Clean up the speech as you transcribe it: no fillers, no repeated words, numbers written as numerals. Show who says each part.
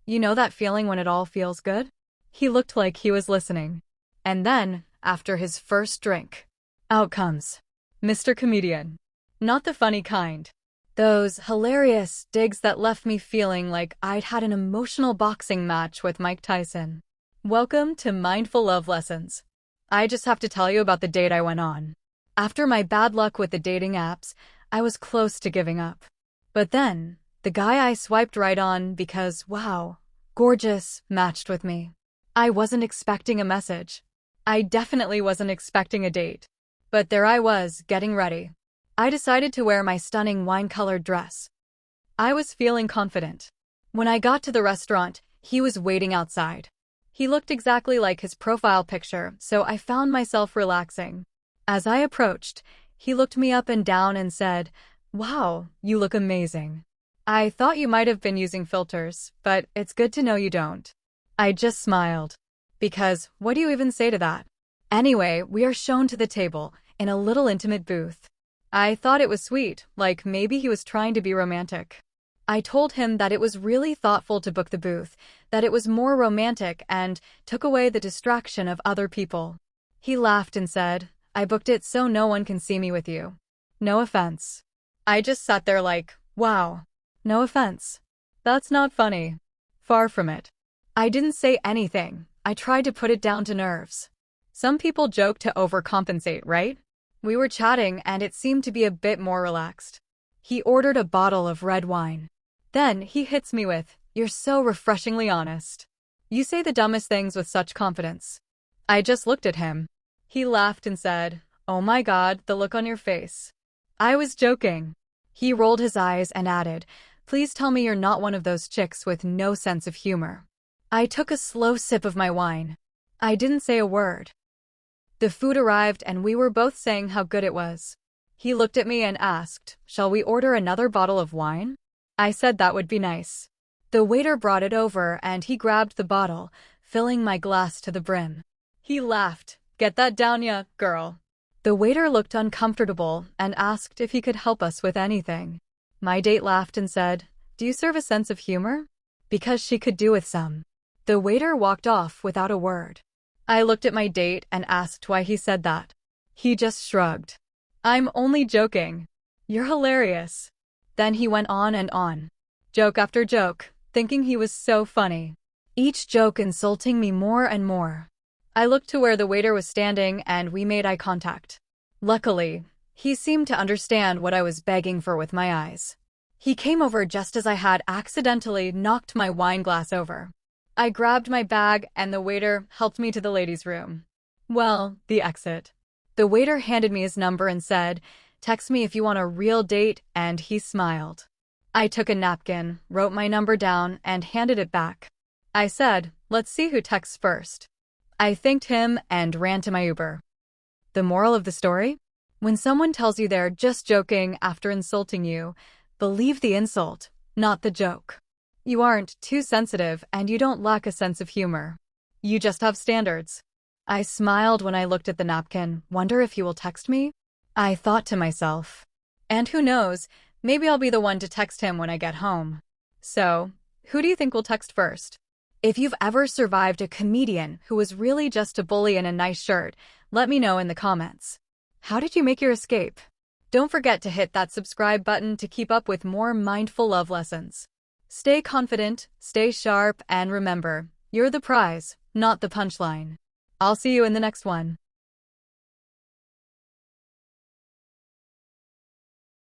Speaker 1: You know that feeling when it all feels good? He looked like he was listening. And then, after his first drink, out comes Mr. Comedian. Not the funny kind. Those hilarious digs that left me feeling like I'd had an emotional boxing match with Mike Tyson. Welcome to Mindful Love Lessons. I just have to tell you about the date I went on. After my bad luck with the dating apps, I was close to giving up. But then, the guy I swiped right on because, wow, gorgeous, matched with me. I wasn't expecting a message. I definitely wasn't expecting a date. But there I was, getting ready. I decided to wear my stunning wine-colored dress. I was feeling confident. When I got to the restaurant, he was waiting outside. He looked exactly like his profile picture, so I found myself relaxing. As I approached, he looked me up and down and said, "Wow, you look amazing. I thought you might have been using filters, but it's good to know you don't." I just smiled. Because, what do you even say to that? Anyway, we are shown to the table, in a little intimate booth. I thought it was sweet, like maybe he was trying to be romantic. I told him that it was really thoughtful to book the booth, that it was more romantic and took away the distraction of other people. He laughed and said, "I booked it so no one can see me with you. No offense." I just sat there like, wow. No offense. That's not funny. Far from it. I didn't say anything. I tried to put it down to nerves. Some people joke to overcompensate, right? We were chatting and it seemed to be a bit more relaxed. He ordered a bottle of red wine. Then he hits me with, "You're so refreshingly honest. You say the dumbest things with such confidence." I just looked at him. He laughed and said, "Oh my God, the look on your face." I was joking. He rolled his eyes and added, "Please tell me you're not one of those chicks with no sense of humor." I took a slow sip of my wine. I didn't say a word. The food arrived and we were both saying how good it was. He looked at me and asked, "Shall we order another bottle of wine?" I said that would be nice. The waiter brought it over and he grabbed the bottle, filling my glass to the brim. He laughed. "Get that down ya, girl." The waiter looked uncomfortable and asked if he could help us with anything. My date laughed and said, "Do you serve a sense of humor?" Because she could do with some. The waiter walked off without a word. I looked at my date and asked why he said that. He just shrugged. "I'm only joking. You're hilarious." Then he went on and on. Joke after joke, thinking he was so funny. Each joke insulting me more and more. I looked to where the waiter was standing and we made eye contact. Luckily, he seemed to understand what I was begging for with my eyes. He came over just as I had accidentally knocked my wine glass over. I grabbed my bag and the waiter helped me to the ladies' room. Well, the exit. The waiter handed me his number and said, "Text me if you want a real date," and he smiled. I took a napkin, wrote my number down, and handed it back. I said, "Let's see who texts first." I thanked him and ran to my Uber. The moral of the story? When someone tells you they're just joking after insulting you, believe the insult, not the joke. You aren't too sensitive and you don't lack a sense of humor. You just have standards. I smiled when I looked at the napkin, wonder if he will text me? I thought to myself. And who knows, maybe I'll be the one to text him when I get home. So, who do you think will text first? If you've ever survived a comedian who was really just a bully in a nice shirt, let me know in the comments. How did you make your escape? Don't forget to hit that subscribe button to keep up with more mindful love lessons. Stay confident, stay sharp, and remember, you're the prize, not the punchline. I'll see you in the next one.